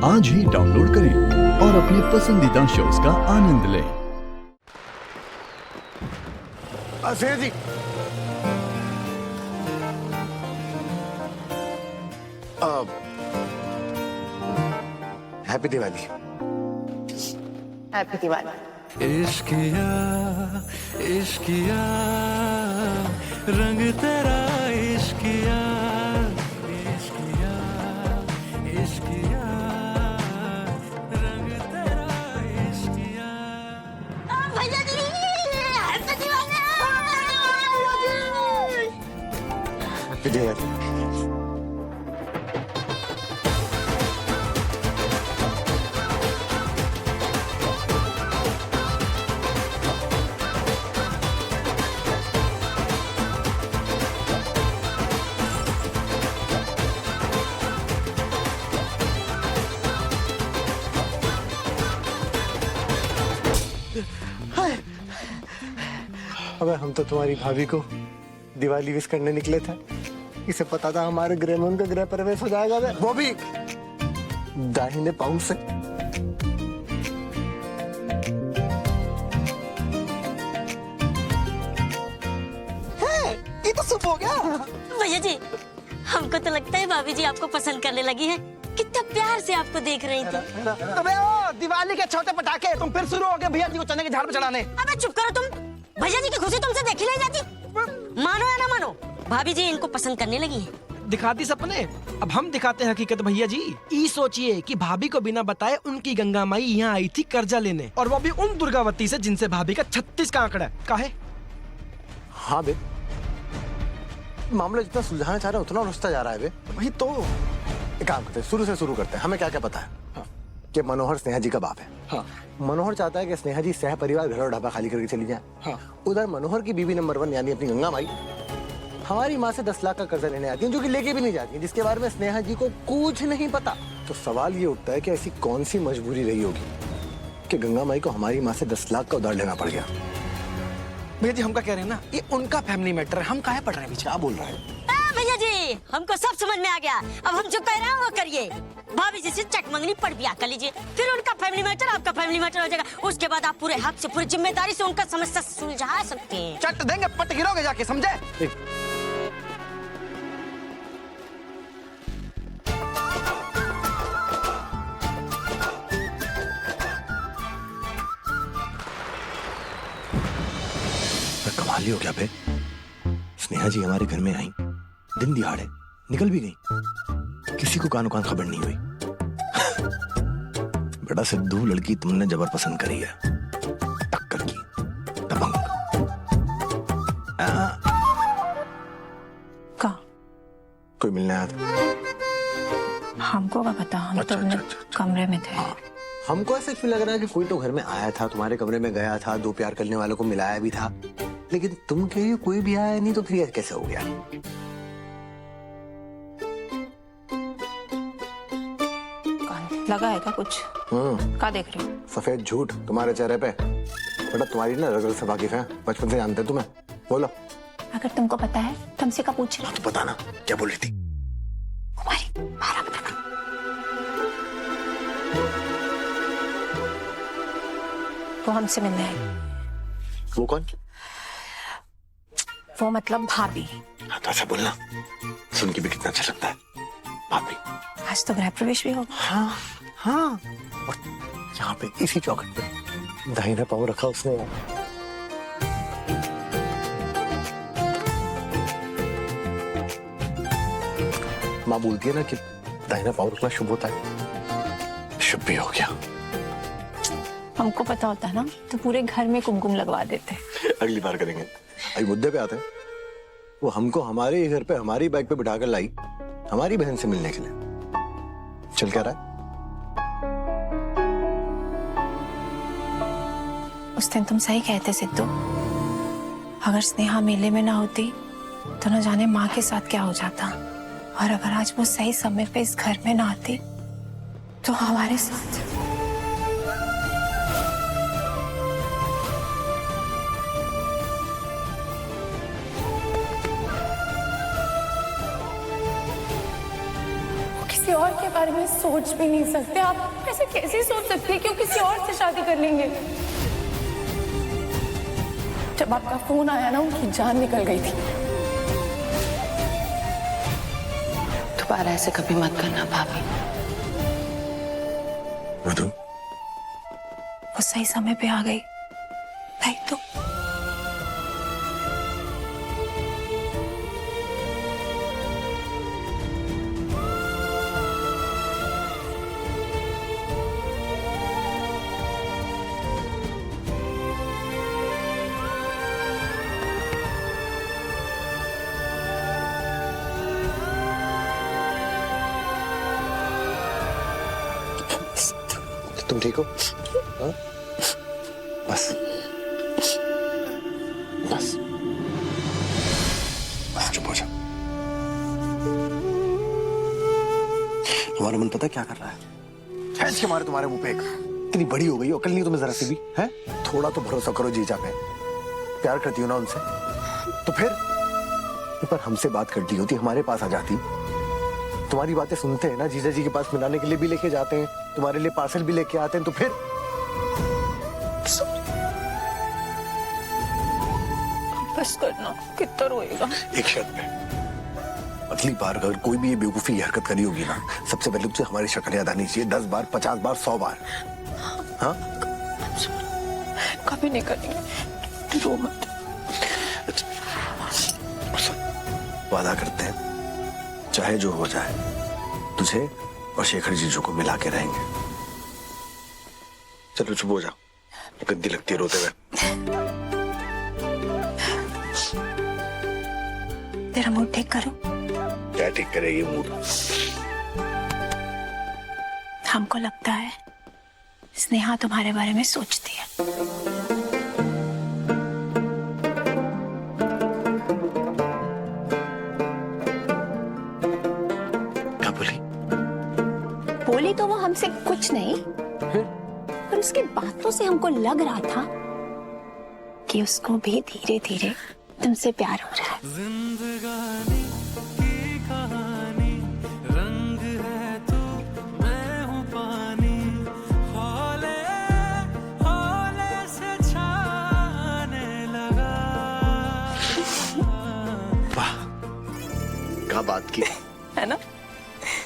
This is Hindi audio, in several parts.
आज ही डाउनलोड करें और अपने पसंदीदा शोज का आनंद लें। स्नेहा जी, हैप्पी दिवाली। हैप्पी दिवाली। इश्किया इश्किया रंग तेरा इश्किया इश्किया इश्किया रंग तेरा इश्किया। भैया जी हैप्पी दिवाली। हैप्पी दिवाली। अबे हम तो तुम्हारी भाभी को दिवाली विश करने निकले थे। इसे पता था हमारे गृह में उनका गृह प्रवेश हो जाएगा, वो भी दाहिने पांव से। ये तो शुभ हो गया। भैया जी हमको तो लगता है भाभी जी आपको पसंद करने लगी है। कितना प्यार से आपको देख रही थी। अबे ओ दिवाली के छोटे पटाखे तुम फिर शुरू हो गए भैया जी को चने के झाड़ पे चढ़ाने। अबे चुप करो तुम। भैया जी की खुशी तुमसे देखी नहीं जाती। मानो या ना मानो भाभी जी इनको पसंद करने लगी है। दिखाती सपने, अब हम दिखाते हैं हकीकत भैया जी। ई सोचिए कि भाभी को बिना बताए उनकी गंगा माई यहाँ आई थी कर्जा लेने, और वो भी उन दुर्गावती से जिनसे भाभी का 36 का आंकड़ा है। काहे? हाँ बे, मामला जितना सुलझाना चाह रहा है उतना रुसता जा रहा है बे। वही तो। एक काम करते हैं, शुरू से शुरू करते हैं। हमें क्या क्या पता है? हाँ। कि मनोहर स्नेहा जी का बाप है। हाँ। मनोहर चाहता है कि स्नेहा जी सह परिवार घर और ढाबा खाली करके चली जाए। हाँ। उधर मनोहर की बीवी नंबर 1 यानी अपनी गंगा माई हमारी माँ से 10 लाख का कर्जा लेने आती है, जो कि लेके भी नहीं जाती है, जिसके बारे में स्नेहा जी को कुछ नहीं पता। तो सवाल ये उठता है कि ऐसी कौन सी मजबूरी रही होगी कि गंगा माई को हमारी माँ से 10 लाख का उधार लेना पड़ गया। भैया जी हम क्या कह रहे हैं ना, ये उनका फैमिली मैटर है, हम काहे पढ़ रहे हैं? क्या बोल रहा है? भैया जी हमको सब समझ में आ गया। अब हम जो कह रहे हैं वो करिए। भाभी जी से चट मंगनी पड़ बिया कर लीजिए, फिर उनका फैमिली मैटर आपका फैमिली मैटर हो जाएगा। उसके बाद आप पूरे हक से पूरी जिम्मेदारी से उनका समस्या सुलझा सकते हैं। चट देंगे, पट गिरोगे जाके, समझे? कमाल ही हो गया बे। स्नेहा जी हमारे घर में आई, दिन दिहाड़े निकल भी गई, किसी को कानो कान खबर नहीं हुई। बड़ा सिद्धू लड़की तुमने जबर पसंद करी है, टक्कर की दबंग। का कोई मिलने आया था? हमको क्या पता, हम तो अपने कमरे में थे। हाँ। हमको ऐसे क्यों लग रहा है कि कोई तो घर में आया था, तुम्हारे कमरे में गया था, दो प्यार करने वालों को मिलाया भी था, लेकिन तुम कह रही हो कोई भी आया नहीं, तो फिर ये कैसे हो गया? लगा है क्या कुछ? क्या देख रही हो? सफेद झूठ तुम्हारे चेहरे पे। बेटा तुम्हारी ना रग से वाकिफ है, बचपन से जानते हैं तुम्हें। बोलो। अगर तुमको पता है तुमसे का पूछ रही? तो पता ना क्या बोल रही थी? वो हमसे मिलने आई। वो कौन? वो मतलब भाभी। हाँ तो ऐसा बोलना, सुन के भी कितना अच्छा लगता है। भाभी। आज तो गृह प्रवेश भी होगा। हाँ हाँ, और यहाँ पे इसी चौखट पे दाहिना पाँव रखा उसने। माँ बोलती है ना कि दाहिना पाँव रखना शुभ होता है, शुभ भी हो गया। हमको पता होता है ना तो पूरे घर में कुमकुम लगवा देते। अगली बार करेंगे। अभी मुद्दे पे आते हैं। वो हमको हमारे ही घर पे हमारी बाइक पे बिठाकर लाई हमारी बहन से मिलने के लिए। चल क्या रहा है? उस दिन तुम सही कहते सिद्धू, अगर स्नेहा मेले में ना होती तो न जाने माँ के साथ क्या हो जाता, और अगर आज वो सही समय पे इस घर में ना आती तो हमारे साथ। वो किसी और के के बारे में सोच भी नहीं सकते। आप ऐसे कैसे सोच सकते हैं कि वो किसी और से शादी कर लेंगे? जब आपका फोन आया ना, उनकी जान निकल गई थी। दोबारा ऐसे कभी मत करना भाभी। मधु, वो सही समय पे आ गई, नहीं तो। तुम ठीक हो? हाँ? बस बस बस चुप हो जा। हमारा मन पता है क्या कर रहा है? खींच के मारे तुम्हारे मुंह पे एक। इतनी बड़ी हो गई, अकल नहीं तुम्हें जरा सी भी है? थोड़ा तो भरोसा करो जीजा पे। प्यार करती हो ना उनसे, तो फिर पर हमसे बात करती होती, हमारे पास आ जाती। तुम्हारी बातें सुनते हैं ना, जीजा जी के पास मिलाने के लिए भी लेके जाते हैं, तुम्हारे लिए पार्सल भी लेके आते हैं, तो फिर बस करना, कितना रोएगा। एक शर्त पे, अगली बार अगर कोई भी ये बेवकूफी हरकत करी होगी ना, सबसे पहले तुझे हमारी शक्ल याद आनी चाहिए। 10 बार, 50 बार, 100 बार। हाँ? कभी नहीं करेंगे, रो मत। वादा करते हैं, चाहे जो हो जाए, तुझे और शेखर जीजू को मिला के रहेंगे। चलो चुप हो जाओ, गंदी लगती है रोते हुए। तेरा मूड ठीक करो। क्या ठीक करेगी मूड? हमको लगता है स्नेहा तुम्हारे बारे में सोचती है। क्या बोली? बोली तो वो हमसे कुछ नहीं, पर उसकी बातों से हमको लग रहा था कि उसको भी धीरे धीरे तुमसे प्यार हो रहा है। जिंदगानी की कहानी, रंग है तू, मैं हूँ पानी, हौले हौले से छाने लगा। वाह, क्या बात की है ना?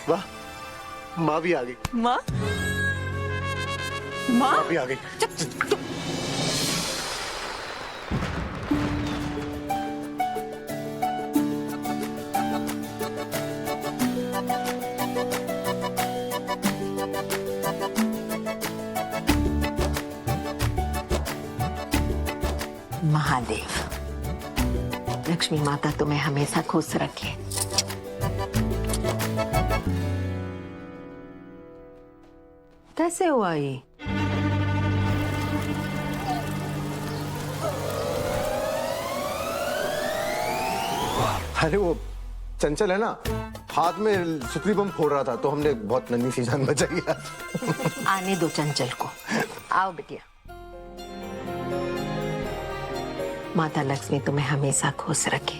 वाह, माँ भी आ गई। माँ? माँ? माँ भी आ गई। महादेव, लक्ष्मी माता तुम्हें हमेशा खुश रखे। कैसे हुआ ये? अरे वो चंचल है ना, हाथ में सुतली बम फोड़ रहा था, तो हमने बहुत नन्ही सी जान बचाई यार। आने दो चंचल को। आओ बिटिया। माता लक्ष्मी तुम्हें हमेशा खुश रखे,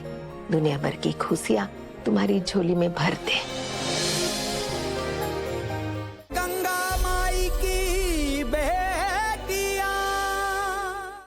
दुनिया भर की खुशियां तुम्हारी झोली में भर दे।